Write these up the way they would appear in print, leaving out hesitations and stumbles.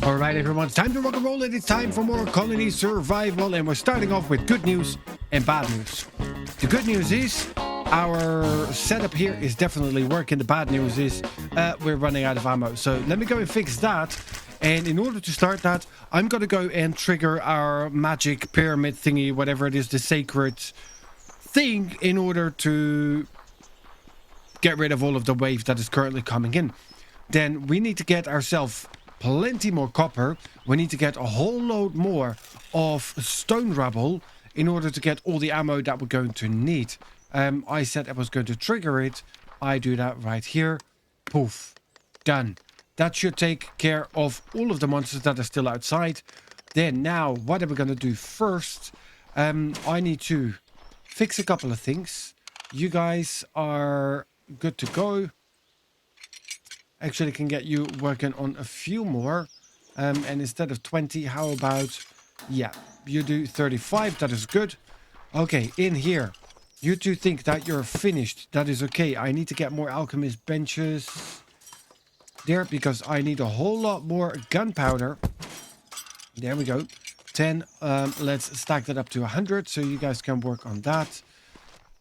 All right, everyone, it's time to rock and roll, and it's time for more colony survival. And we're starting off with good news and bad news. The good news is our setup here is definitely working. The bad news is we're running out of ammo. So let me go and fix that. And in order to start that, I'm going to go and trigger our magic pyramid thingy, whatever it is, the sacred thing, in order to get rid of all of the wave that is currently coming in. Then we need to get ourselves plenty more copper. We need to get a whole load more of stone rubble in order to get all the ammo that we're going to need. I said I was going to trigger it. I do that right here. Poof. Done. That should take care of all of the monsters that are still outside. Then now, what are we going to do first? I need to fix a couple of things. You guys are good to go. Actually can get you working on a few more. And instead of 20, how about, yeah, you do 35. That is good. Okay, in here. You two think that you're finished. That is okay. I need to get more alchemist benches there because I need a whole lot more gunpowder. There we go. 10. Let's stack that up to 100 so you guys can work on that.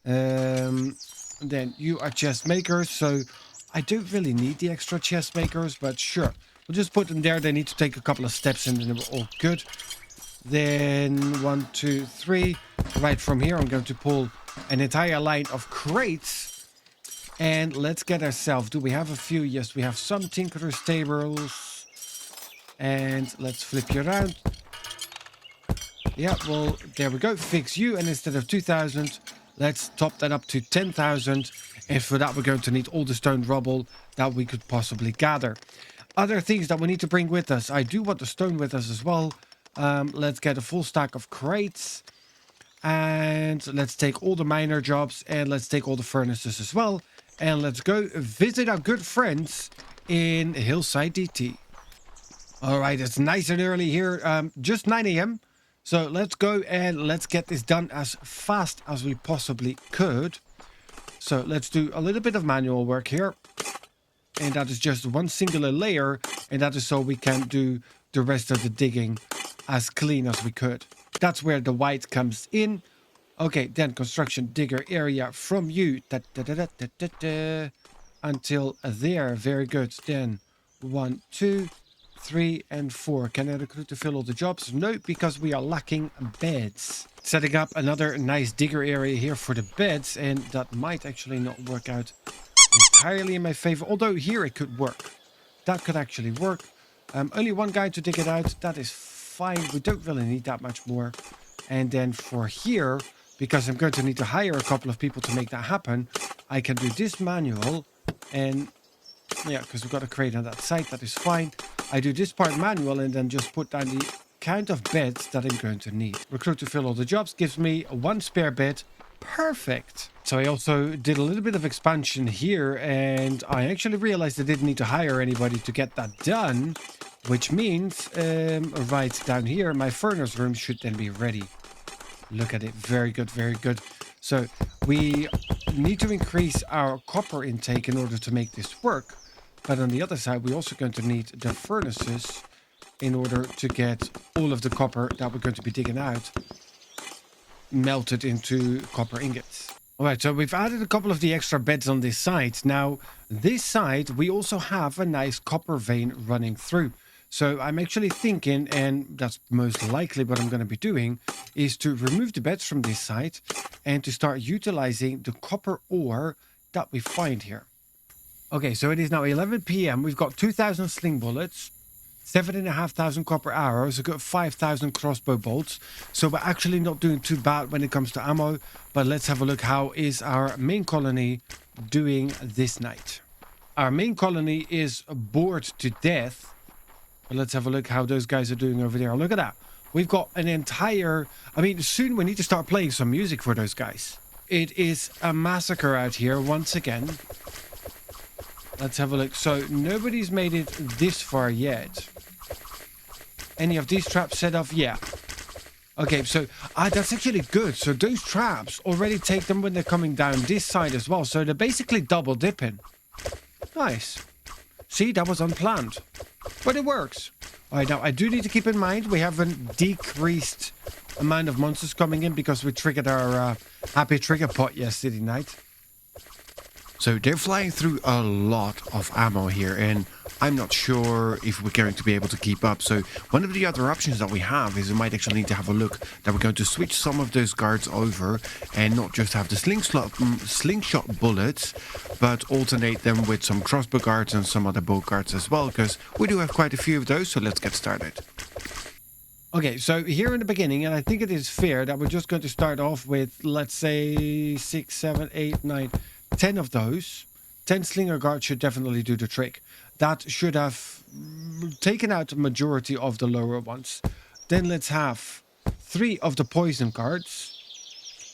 Then you are chest makers, so I don't really need the extra chest makers, but sure. We'll just put them there. They need to take a couple of steps and then we're all good. Then 1, 2, 3. Right from here, I'm going to pull an entire line of crates. And let's get ourselves... Do we have a few? Yes, we have some tinkerer's tables. And let's flip you around. Yeah, well, there we go. Fix you. And instead of 2,000, let's top that up to 10,000. And for that, we're going to need all the stone rubble that we could possibly gather. Other things that we need to bring with us. I do want the stone with us as well. Let's get a full stack of crates. And let's take all the miner jobs. And let's take all the furnaces as well. And let's go visit our good friends in Hillside DT. All right, it's nice and early here. Just 9 a.m. So let's go and let's get this done as fast as we possibly could. So let's do a little bit of manual work here. And that is just one singular layer. And that is so we can do the rest of the digging as clean as we could. That's where the white comes in. Okay, then construction digger area from you. Until there. Very good. Then 1, 2, 3, and 4. Can I recruit to fill all the jobs? No, because we are lacking beds. Setting up another nice digger area here for the beds, and that might actually not work out entirely in my favor, although here it could work. That could actually work. Only one guy to dig it out. That is fine. We don't really need that much more. And then for here, because I'm going to need to hire a couple of people to make that happen, I can do this manual. And yeah, because we've got a crate on that side. That is fine. I do this part manual and then just put down the count of beds that I'm going to need. Recruit to fill all the jobs gives me 1 spare bed. Perfect. So I also did a little bit of expansion here, and I actually realized I didn't need to hire anybody to get that done, which means right down here, my furnace room should then be ready. Look at it. Very good, very good. So we need to increase our copper intake in order to make this work. But on the other side, we're also going to need the furnaces in order to get all of the copper that we're going to be digging out melted into copper ingots. All right, so we've added a couple of the extra beds on this side. Now, this side, we also have a nice copper vein running through. So I'm actually thinking, and that's most likely what I'm going to be doing, is to remove the beds from this side and to start utilizing the copper ore that we find here. Okay, so it is now 11 p.m. We've got 2,000 sling bullets, 7,500 copper arrows, we've got 5,000 crossbow bolts. So we're actually not doing too bad when it comes to ammo. But let's have a look. How is our main colony doing this night? Our main colony is bored to death. But let's have a look how those guys are doing over there. Look at that. We've got an entire... I mean, soon we need to start playing some music for those guys. It is a massacre out here once again. Let's have a look. So nobody's made it this far yet. Any of these traps set off? Yeah. Okay, so that's actually good. So those traps already take them when they're coming down this side as well. So they're basically double dipping. Nice. See, that was unplanned. But it works. All right, now I do need to keep in mind we have a decreased amount of monsters coming in because we triggered our happy trigger pot yesterday night. So they're flying through a lot of ammo here, and I'm not sure if we're going to be able to keep up. So one of the other options that we have is we might actually need to have a look that we're going to switch some of those guards over and not just have the slingshot bullets, but alternate them with some crossbow guards and some other bow guards as well, because we do have quite a few of those. So let's get started. Okay, so here in the beginning, and I think it is fair that we're just going to start off with, let's say, 6, 7, 8, 9, 10 of those. 10 slinger guards should definitely do the trick. That should have taken out the majority of the lower ones. Then let's have 3 of the poison guards.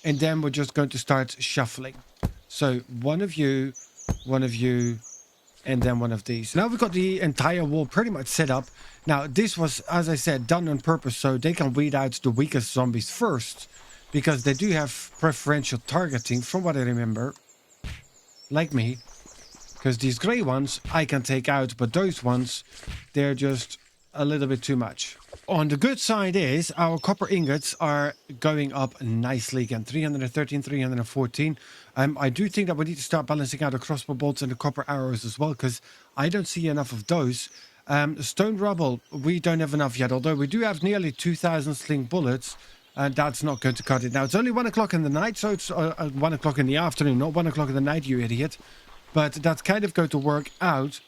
And then we're just going to start shuffling. So one of you, and then one of these. Now we've got the entire wall pretty much set up. Now this was, as I said, done on purpose so they can weed out the weakest zombies first, because they do have preferential targeting from what I remember, like me, because these gray ones I can take out, but those ones, they're just a little bit too much. On the good side is our copper ingots are going up nicely again. 313, 314. I do think that we need to start balancing out the crossbow bolts and the copper arrows as well, because I don't see enough of those. Stone rubble, we don't have enough yet, although we do have nearly 2,000 sling bullets, and that's not going to cut it. Now, it's only 1 o'clock in the night, so it's 1 o'clock in the afternoon, not 1 o'clock in the night, you idiot. But that's kind of going to work out.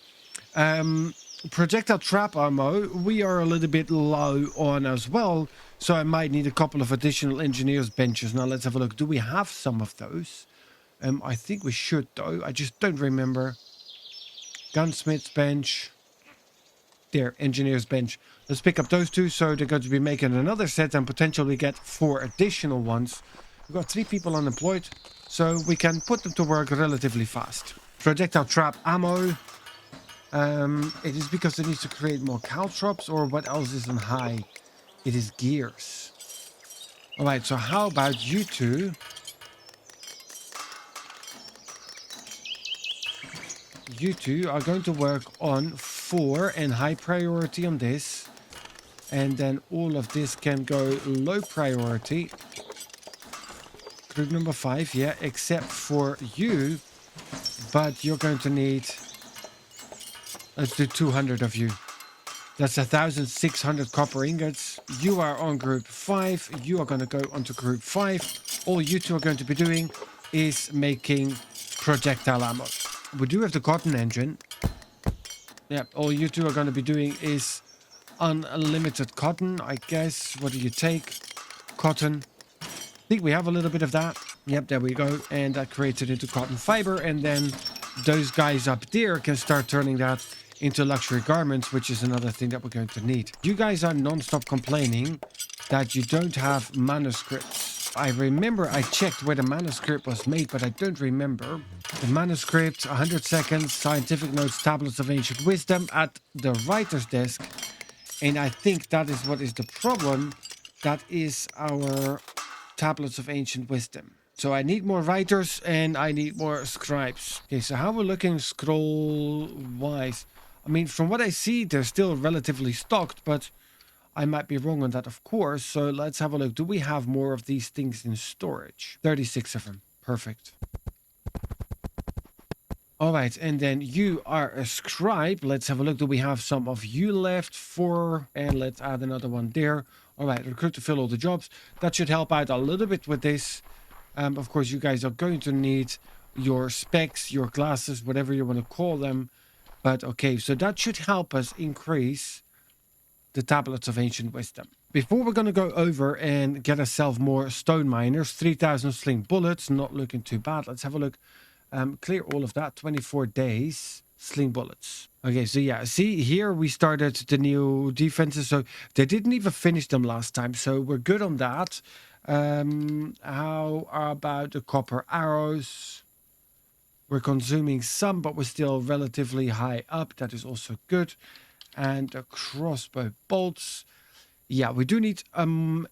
Projectile trap ammo, we are a little bit low on as well, so I might need a couple of additional engineers benches. Now let's have a look. Do we have some of those? I think we should, though. I just don't remember. Gunsmith's bench. There, engineer's bench. Let's pick up those 2, so they're going to be making another set and potentially get 4 additional ones. We've got 3 people unemployed, so we can put them to work relatively fast. Projectile trap ammo. It is because it needs to create more caltrops, or what else is on high? It is gears. Alright, so how about you 2? You 2 are going to work on 4 and high priority on this. And then all of this can go low priority. Group number 5, yeah, except for you. But you're going to need... Let's do 200 of you. That's 1,600 copper ingots. You are on group 5. You are going to go onto group 5. All you 2 are going to be doing is making projectile ammo. We do have the cotton engine. Yeah, all you 2 are going to be doing is unlimited cotton, I guess. What do you take? Cotton. I think we have a little bit of that. Yep, there we go. And that creates it into cotton fiber. And then those guys up there can start turning that into luxury garments, which is another thing that we're going to need. You guys are non-stop complaining that you don't have manuscripts. I remember I checked where the manuscript was made, but I don't remember. The manuscript, 100 seconds, scientific notes, tablets of ancient wisdom at the writer's desk. And I think that is what is the problem. That is our tablets of ancient wisdom. So I need more writers and I need more scribes. Okay, so how we're looking scroll-wise. I mean, from what I see, they're still relatively stocked, but I might be wrong on that, of course. So let's have a look. Do we have more of these things in storage? 36 of them. Perfect. All right, and then you are a scribe. Let's have a look. Do we have some of you left? 4, and let's add another one there. All right, recruit to fill all the jobs. That should help out a little bit with this. Of course, you guys are going to need your specs, your glasses, whatever you want to call them. But okay, so that should help us increase the tablets of ancient wisdom. Before we're going to go over and get ourselves more stone miners, 3,000 sling bullets, not looking too bad. Let's have a look. Clear all of that, 24 days, sling bullets. Okay, so yeah, see here we started the new defenses. So they didn't even finish them last time, so we're good on that. How about the copper arrows? We're consuming some, but we're still relatively high up. That is also good. And the crossbow bolts. Yeah, we do need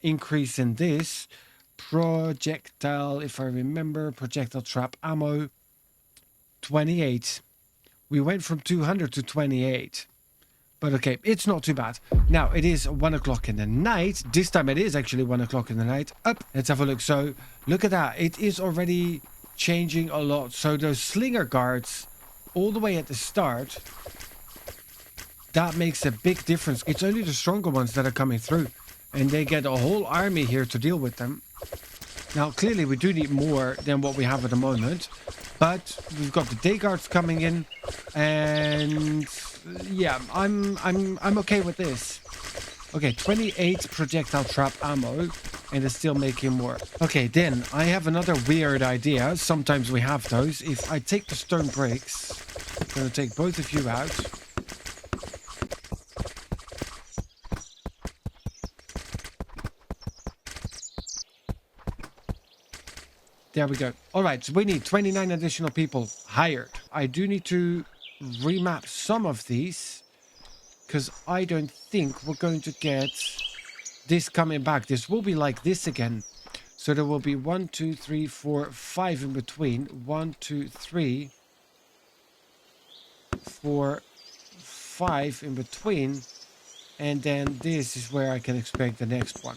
increase in this. Projectile, if I remember, projectile trap ammo. 28. We went from 200 to 28. But okay, it's not too bad. Now, it is 1 o'clock in the night. This time it is actually 1 o'clock in the night. Up, let's have a look. So, look at that. It is already changing a lot. So, those slinger guards, all the way at the start, that makes a big difference. It's only the stronger ones that are coming through. And they get a whole army here to deal with them. Now, clearly, we do need more than what we have at the moment. But we've got the day guards coming in. And yeah, I'm okay with this. Okay, 28 projectile trap ammo. And it's still making more. Okay, then I have another weird idea. Sometimes we have those. If I take the stone bricks, I'm going to take both of you out. There we go. All right, so we need 29 additional people hired. I do need to remap some of these because I don't think we're going to get this coming back. This will be like this again. So there will be 1, 2, 3, 4, 5 in between. 1, 2, 3, 4, 5 in between. And then this is where I can expect the next one.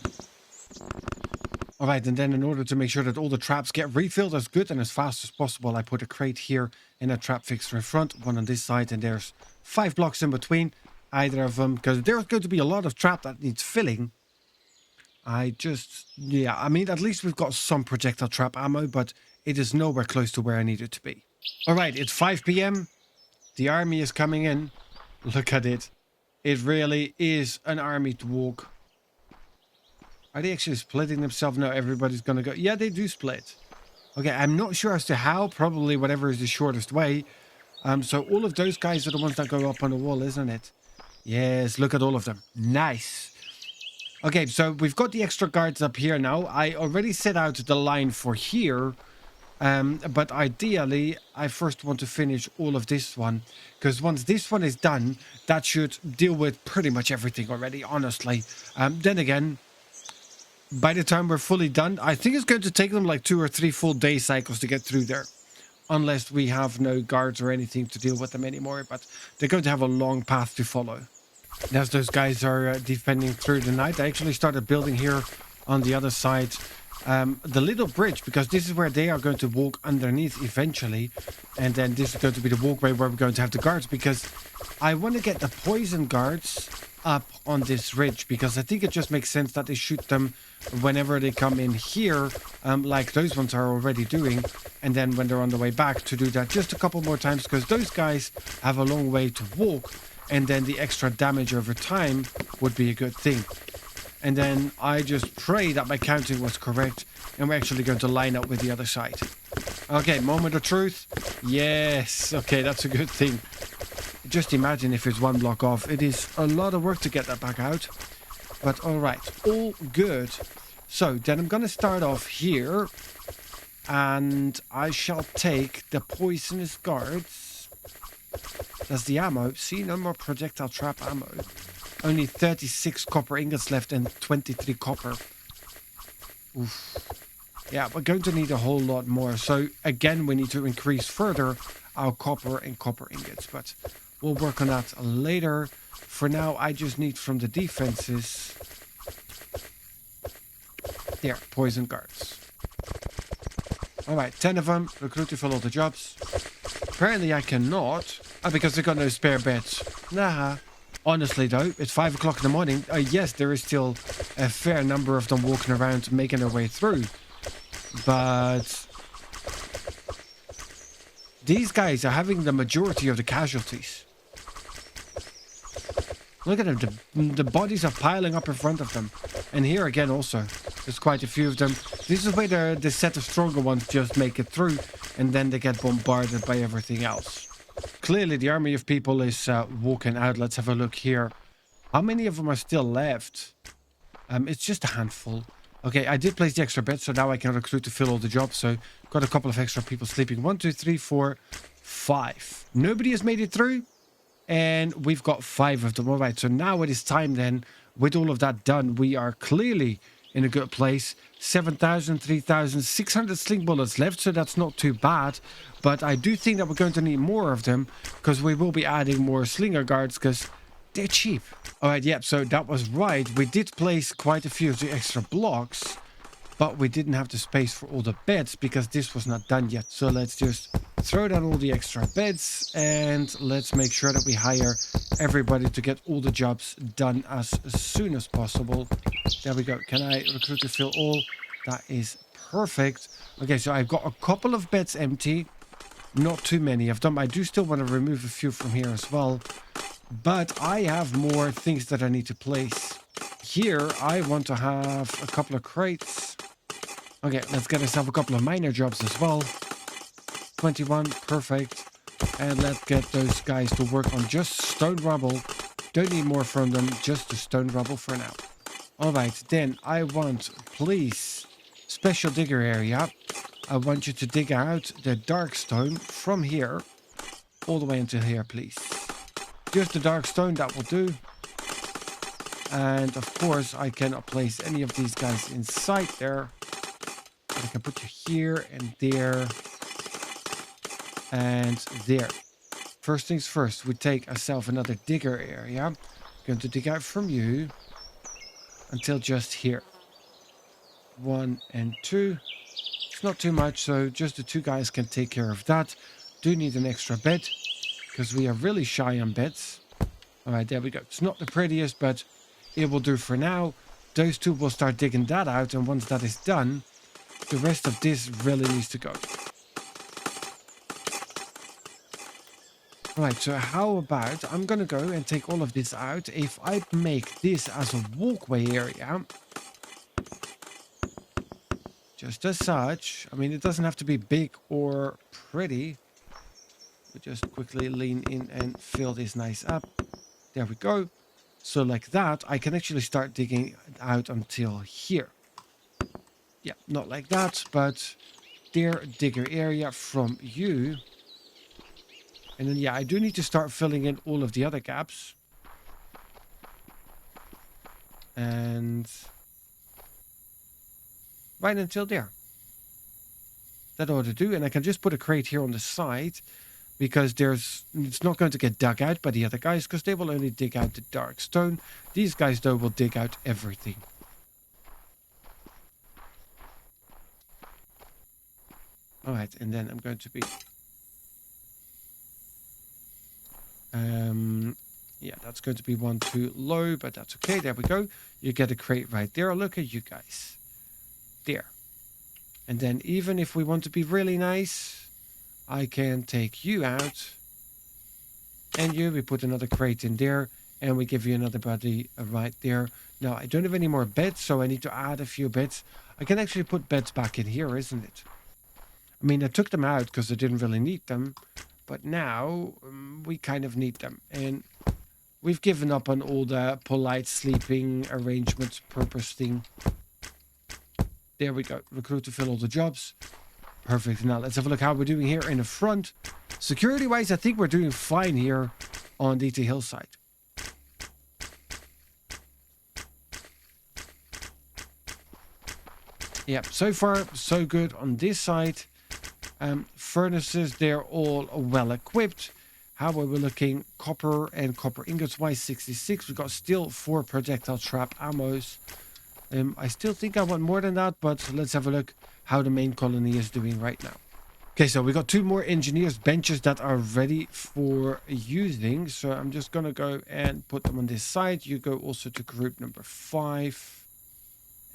All right, and then in order to make sure that all the traps get refilled as good and as fast as possible, I put a crate here and a trap fixer in front, one on this side, and there's 5 blocks in between, either of them, because there's going to be a lot of trap that needs filling. Yeah, I mean, at least we've got some projectile trap ammo, but it is nowhere close to where I need it to be. All right, it's 5 p.m. The army is coming in. Look at it. It really is an army to walk. Are they actually splitting themselves? No, everybody's going to go. Yeah, they do split. Okay, I'm not sure as to how. Probably whatever is the shortest way. So all of those guys are the ones that go up on the wall, isn't it? Yes, look at all of them. Nice. Okay, so we've got the extra guards up here now. I already set out the line for here. But ideally, I first want to finish all of this one. Because once this one is done, that should deal with pretty much everything already, honestly. Then again, by the time we're fully done, I think it's going to take them like 2 or 3 full day cycles to get through there. Unless we have no guards or anything to deal with them anymore. But they're going to have a long path to follow. And as those guys are defending through the night, I actually started building here on the other side the little bridge. Because this is where they are going to walk underneath eventually. And then this is going to be the walkway where we're going to have the guards. Because I want to get the poison guards up on this ridge. Because I think it just makes sense that they shoot them whenever they come in here, like those ones are already doing, and then when they're on the way back to do that just a couple more times, because those guys have a long way to walk, and then the extra damage over time would be a good thing. And then I just pray that my counting was correct, and we're actually going to line up with the other side. Okay, moment of truth. Yes, okay, that's a good thing. Just imagine if it's 1 block off. It is a lot of work to get that back out. But all right, all good. So then I'm going to start off here. And I shall take the poisonous guards. That's the ammo. See, no more projectile trap ammo. Only 36 copper ingots left and 23 copper. Oof. Yeah, we're going to need a whole lot more. So again, we need to increase further our copper and copper ingots. But we'll work on that later. For now, I just need from the defenses. There, poison guards. Alright, 10 of them. Recruit to fill all the jobs. Apparently I cannot. Because they've got no spare beds. Nah. Honestly though, it's 5 o'clock in the morning. Yes, there is still a fair number of them walking around making their way through. But these guys are having the majority of the casualties. Look at them. The bodies are piling up in front of them. And here again also. There's quite a few of them. This is where the set of stronger ones just make it through. And then they get bombarded by everything else. Clearly the army of people is walking out. Let's have a look here. How many of them are still left? It's just a handful. Okay, I did place the extra bed. So now I can recruit to fill all the jobs. So got a couple of extra people sleeping. 1, 2, 3, 4, 5. Nobody has made it through. And we've got 5 of them. All right, so now it is time then. With all of that done, we are clearly in a good place. 3,600 sling bullets left, so that's not too bad. But I do think that we're going to need more of them, because we will be adding more slinger guards, because They're cheap. All right, yep, so that was right. We did place quite a few of the extra blocks, but we didn't have the space for all the beds because this was not done yet. So let's just throw down all the extra beds and let's make sure that we hire everybody to get all the jobs done as soon as possible. There we go. Can I recruit to fill all? That is perfect. Okay, so I've got a couple of beds empty. Not too many of them. I do still want to remove a few from here as well. But I have more things that I need to place. Here, I want to have a couple of crates. Okay, let's get ourselves a couple of minor jobs as well. 21, perfect. And let's get those guys to work on just stone rubble. Don't need more from them, just the stone rubble for now. Alright, then I want, please, special digger area. I want you to dig out the dark stone from here all the way until here, please. Just the dark stone, that will do. And of course, I cannot place any of these guys inside there. I can put you here and there and there. First things first, we take ourselves another digger area. I'm going to dig out from you until just here. 1 and 2. It's not too much, so just the 2 guys can take care of that. Do need an extra bed because we are really shy on beds. All right, there we go. It's not the prettiest, but it will do for now. Those 2 will start digging that out, and once that is done, the rest of this really needs to go. Right, so how about I'm gonna go and take all of this out. If I make this as a walkway area, just as such, I mean, it doesn't have to be big or pretty. We just quickly lean in and fill this nice up. There we go. So like that, I can actually start digging out until here. Yeah, not like that, but there, digger area from you. And then, yeah, I do need to start filling in all of the other gaps. And right until there. That ought to do. And I can just put a crate here on the side because it's not going to get dug out by the other guys because they will only dig out the dark stone. These guys, though, will dig out everything. All right, and then I'm going to be... yeah, that's going to be 1 too low, but that's okay. There we go. You get a crate right there. Look at you guys. There. And then even if we want to be really nice, I can take you out. And we put another crate in there. And we give you another body right there. Now, I don't have any more beds, so I need to add a few beds. I can actually put beds back in here, isn't it? I mean, I took them out because I didn't really need them. But now we kind of need them. And we've given up on all the polite sleeping arrangements purpose thing. There we go. Recruit to fill all the jobs. Perfect. Now let's have a look how we're doing here in the front. Security wise, I think we're doing fine here on DT Hillside. Yep, so far so good on this side. Furnaces, they're all well equipped. How are we looking? Copper and copper ingots wise, 66. We've got still 4 projectile trap ammos. I still think I want more than that, but let's have a look how the main colony is doing right now. Okay, so we got 2 more engineers benches that are ready for using. So I'm just going to go and put them on this side. You go also to group number 5.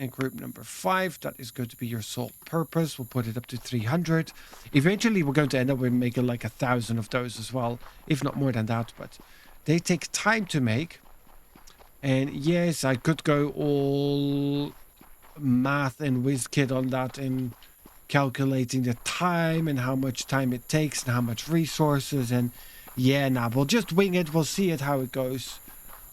And group number 5, that is going to be your sole purpose. We'll put it up to 300. Eventually, we're going to end up with making like 1,000 of those as well, if not more than that. But they take time to make. And yes, I could go all math and WizKid on that and calculating the time and how much time it takes and how much resources. And yeah, nah, we'll just wing it. We'll see it how it goes.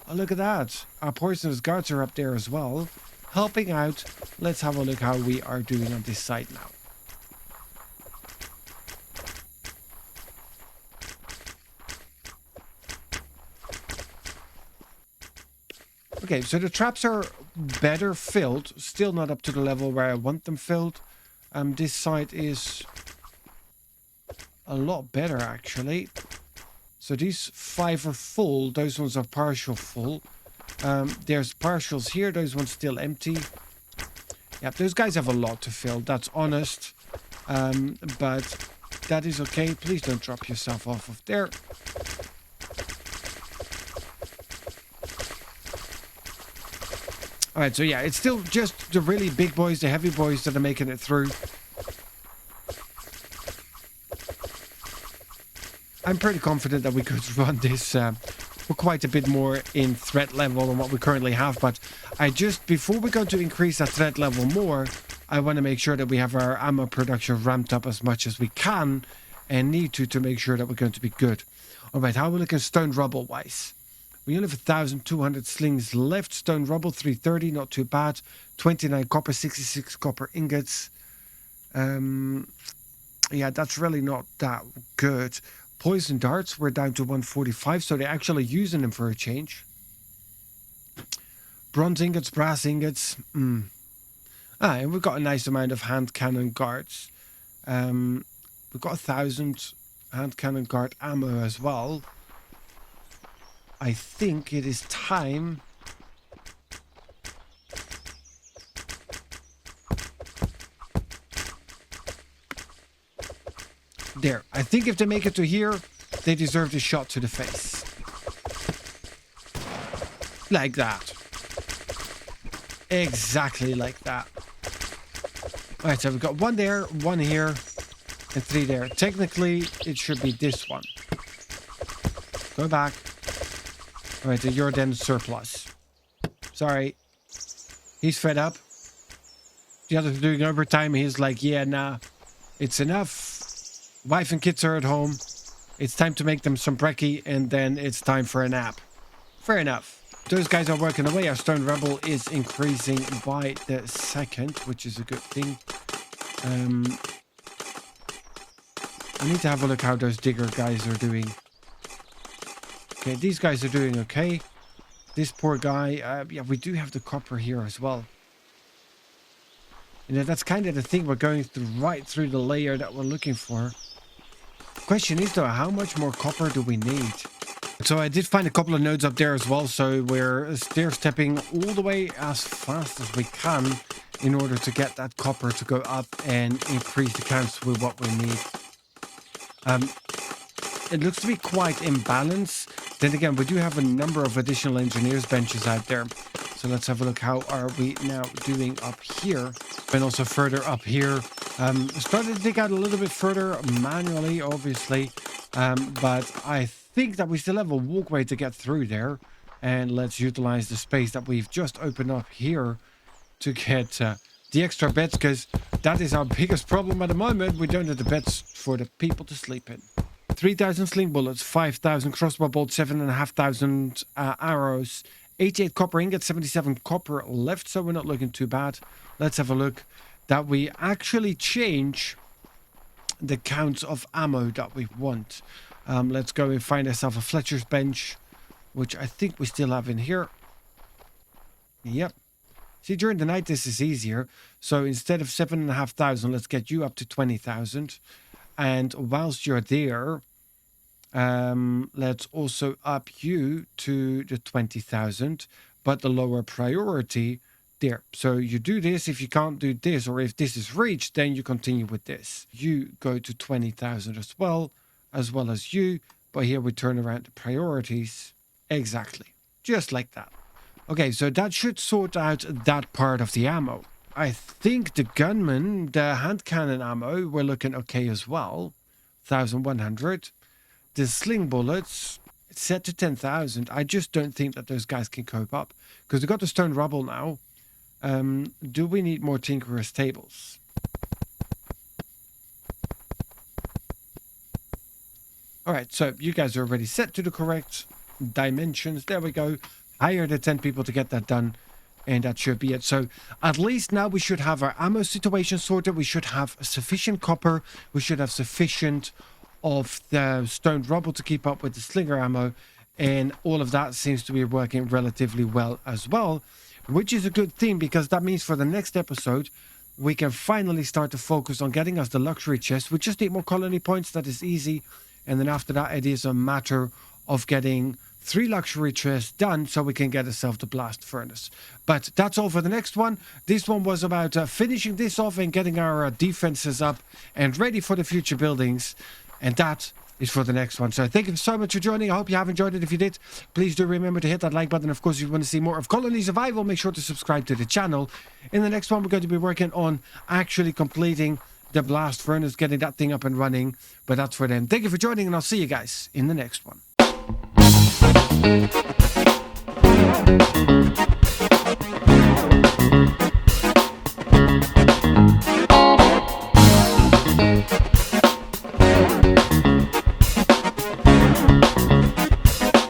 Oh, look at that. Our poisonous guards are up there as well, helping out. Let's have a look how we are doing on this side now. Okay, so the traps are better filled. Still not up to the level where I want them filled. This side is a lot better, actually. So these 5 are full. Those ones are partial full. There's partials here. Those ones still empty. Yep, those guys have a lot to fill. That's honest. But that is okay. Please don't drop yourself off of there. All right, so yeah, it's still just the really big boys, the heavy boys that are making it through. I'm pretty confident that we could run this for quite a bit more in threat level than what we currently have. But before we go to increase that threat level more, I want to make sure that we have our ammo production ramped up as much as we can and need to make sure that we're going to be good. All right, how are we looking stone rubble wise? We only have 1,200 slings left. Stone rubble, 330, not too bad. 29 copper, 66 copper ingots. Yeah, that's really not that good. Poison darts, we're down to 145, so they're actually using them for a change. Bronze ingots, brass ingots. And we've got a nice amount of hand cannon guards. We've got 1,000 hand cannon guard ammo as well. I think it is time there. I think if they make it to here, they deserve a shot to the face. Like that. Exactly like that. Alright, so we've got 1 there, 1 here, and 3 there. Technically, it should be this one. Go back. Alright, so you're then surplus. Sorry. He's fed up. The others are doing overtime. He's like, yeah, nah. It's enough. Wife and kids are at home. It's time to make them some brekkie, and then it's time for a nap. Fair enough. Those guys are working away. Our stone rubble is increasing by the second, which is a good thing. I need to have a look how those digger guys are doing. Okay, these guys are doing okay. This poor guy, yeah, we do have the copper here as well. You know, that's kind of the thing. We're going through right through the layer that we're looking for. Question is though, how much more copper do we need? So I did find a couple of nodes up there as well. So we're stair stepping all the way as fast as we can in order to get that copper to go up and increase the counts with what we need. It looks to be quite imbalanced. Then again, we do have a number of additional engineers benches out there. So let's have a look. How are we now doing up here? And also further up here. Started to dig out a little bit further manually, obviously. But I think that we still have a walkway to get through there. And let's utilize the space that we've just opened up here to get the extra beds, because that is our biggest problem at the moment. We don't have the beds for the people to sleep in. 3,000 sling bullets, 5,000 crossbow bolts, 7,500 arrows, 88 copper ingots, 77 copper left, so we're not looking too bad. Let's have a look that we actually change the counts of ammo that we want. Let's go and find ourselves a Fletcher's bench, which I think we still have in here. Yep. See, during the night this is easier. So instead of 7,500, let's get you up to 20,000. And whilst you're there, let's also up you to the 20,000, but the lower priority there. So you do this. If you can't do this, or if this is reached, then you continue with this. You go to 20,000 as well as you. But here we turn around the priorities. Exactly. Just like that. Okay, so that should sort out that part of the ammo. I think the gunman, the hand cannon ammo, we're looking okay as well. 1,100. The sling bullets, it's set to 10,000. I just don't think that those guys can cope up. Because we've got the stone rubble now. Do we need more tinkerer's tables? Alright, so you guys are already set to the correct dimensions. There we go. Hire the 10 people to get that done. And that should be it. So at least now we should have our ammo situation sorted. We should have sufficient copper. We should have sufficient of the stone rubble to keep up with the slinger ammo. And all of that seems to be working relatively well as well. Which is a good thing, because that means for the next episode, we can finally start to focus on getting us the luxury chest. We just need more colony points. That is easy. And then after that, it is a matter of getting 3 luxury chests done so we can get ourselves the blast furnace. But that's all for the next one. This one was about finishing this off and getting our defenses up and ready for the future buildings. And that is for the next one. So thank you so much for joining. I hope you have enjoyed it. If you did, please do remember to hit that like button. Of course, if you want to see more of Colony Survival, make sure to subscribe to the channel. In the next one, we're going to be working on actually completing the blast furnace, getting that thing up and running. But that's for then. Thank you for joining, and I'll see you guys in the next one.